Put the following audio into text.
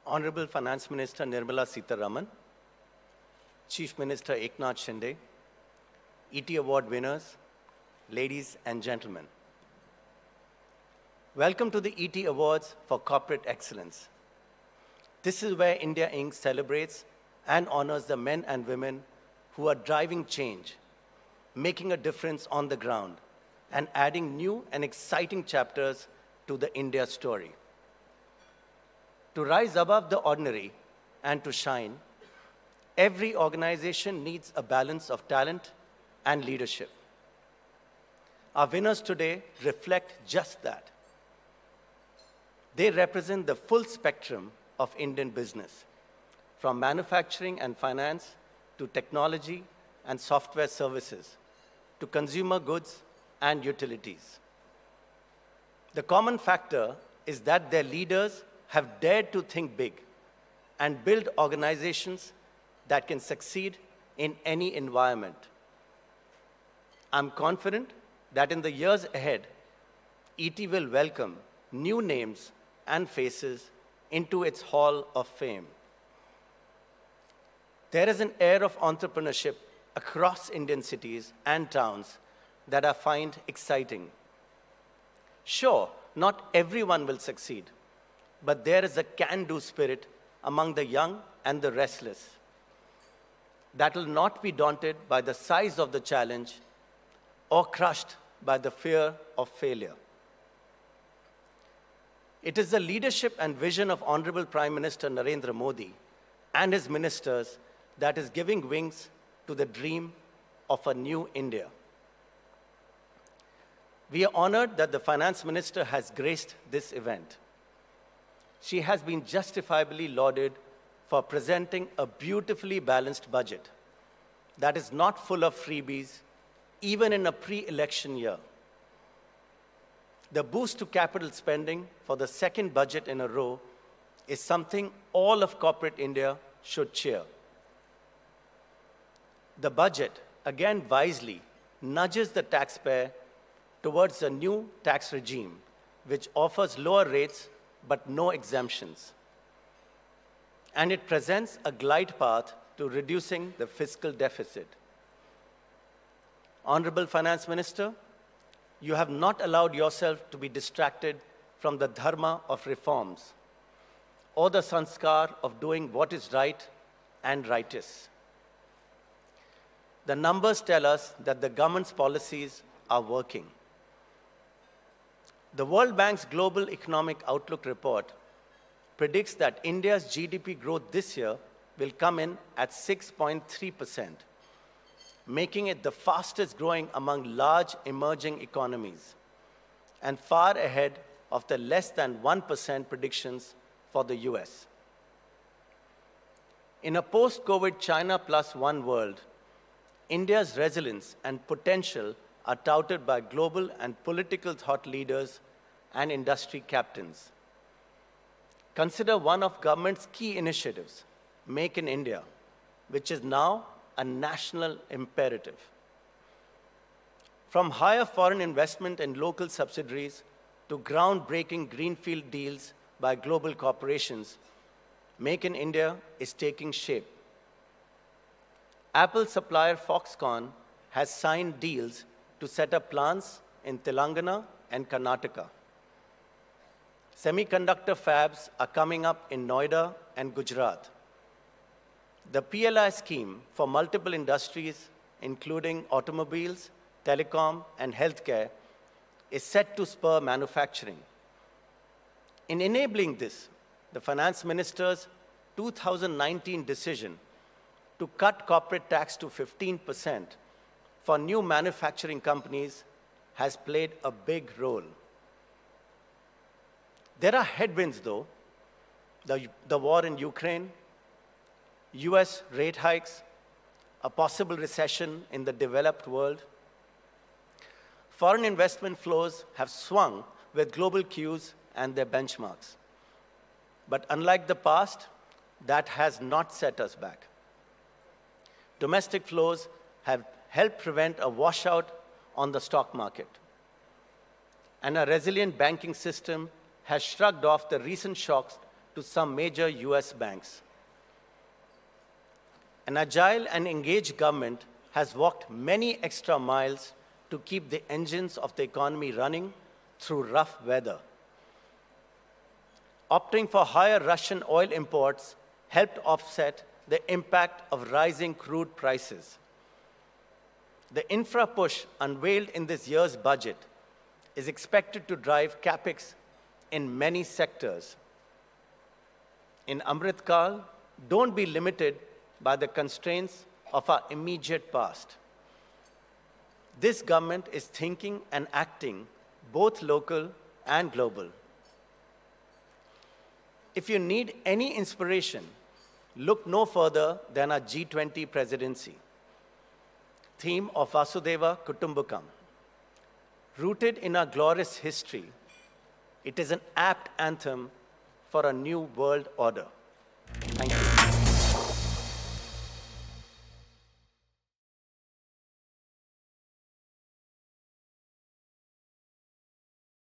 Honorable Finance Minister Nirmala Sitharaman, Chief Minister Eknath Shinde, ET Award winners, ladies and gentlemen. Welcome to the ET Awards for Corporate Excellence. This is where India Inc. celebrates and honors the men and women who are driving change, making a difference on the ground, and adding new and exciting chapters to the India story. To rise above the ordinary and to shine, every organization needs a balance of talent and leadership. Our winners today reflect just that. They represent the full spectrum of Indian business, from manufacturing and finance to technology and software services, to consumer goods and utilities. The common factor is that their leaders have dared to think big and build organizations that can succeed in any environment. I'm confident that in the years ahead, ET will welcome new names and faces into its Hall of Fame. There is an air of entrepreneurship across Indian cities and towns that I find exciting. Sure, not everyone will succeed, but there is a can-do spirit among the young and the restless that will not be daunted by the size of the challenge or crushed by the fear of failure. It is the leadership and vision of Honorable Prime Minister Narendra Modi and his ministers that is giving wings to the dream of a new India. We are honored that the Finance Minister has graced this event. She has been justifiably lauded for presenting a beautifully balanced budget that is not full of freebies, even in a pre-election year. The boost to capital spending for the second budget in a row is something all of corporate India should cheer. The budget, again wisely, nudges the taxpayer towards a new tax regime, which offers lower rates but no exemptions. And it presents a glide path to reducing the fiscal deficit. Honorable Finance Minister, you have not allowed yourself to be distracted from the dharma of reforms or the sanskar of doing what is right and righteous. The numbers tell us that the government's policies are working. The World Bank's Global Economic Outlook report predicts that India's GDP growth this year will come in at 6.3%, making it the fastest growing among large emerging economies and far ahead of the less than 1% predictions for the US. In a post-COVID China plus one world, India's resilience and potential are touted by global and political thought leaders and industry captains. Consider one of government's key initiatives, Make in India, which is now a national imperative. From higher foreign investment in local subsidiaries to groundbreaking greenfield deals by global corporations, Make in India is taking shape. Apple supplier Foxconn has signed deals to set up plants in Telangana and Karnataka. Semiconductor fabs are coming up in Noida and Gujarat. The PLI scheme for multiple industries, including automobiles, telecom, and healthcare, is set to spur manufacturing. In enabling this, the Finance Minister's 2019 decision to cut corporate tax to 15% for new manufacturing companies has played a big role. There are headwinds, though: the war in Ukraine, US rate hikes, a possible recession in the developed world. Foreign investment flows have swung with global cues and their benchmarks. But unlike the past, that has not set us back. Domestic flows have helped prevent a washout on the stock market. And a resilient banking system has shrugged off the recent shocks to some major US banks. An agile and engaged government has walked many extra miles to keep the engines of the economy running through rough weather. Opting for higher Russian oil imports helped offset the impact of rising crude prices. The infra push unveiled in this year's budget is expected to drive capex in many sectors. In Amrit Kal, don't be limited by the constraints of our immediate past. This government is thinking and acting both local and global. If you need any inspiration, look no further than our G20 presidency. Theme of Vasudhaiva Kutumbakam. Rooted in our glorious history, it is an apt anthem for a new world order.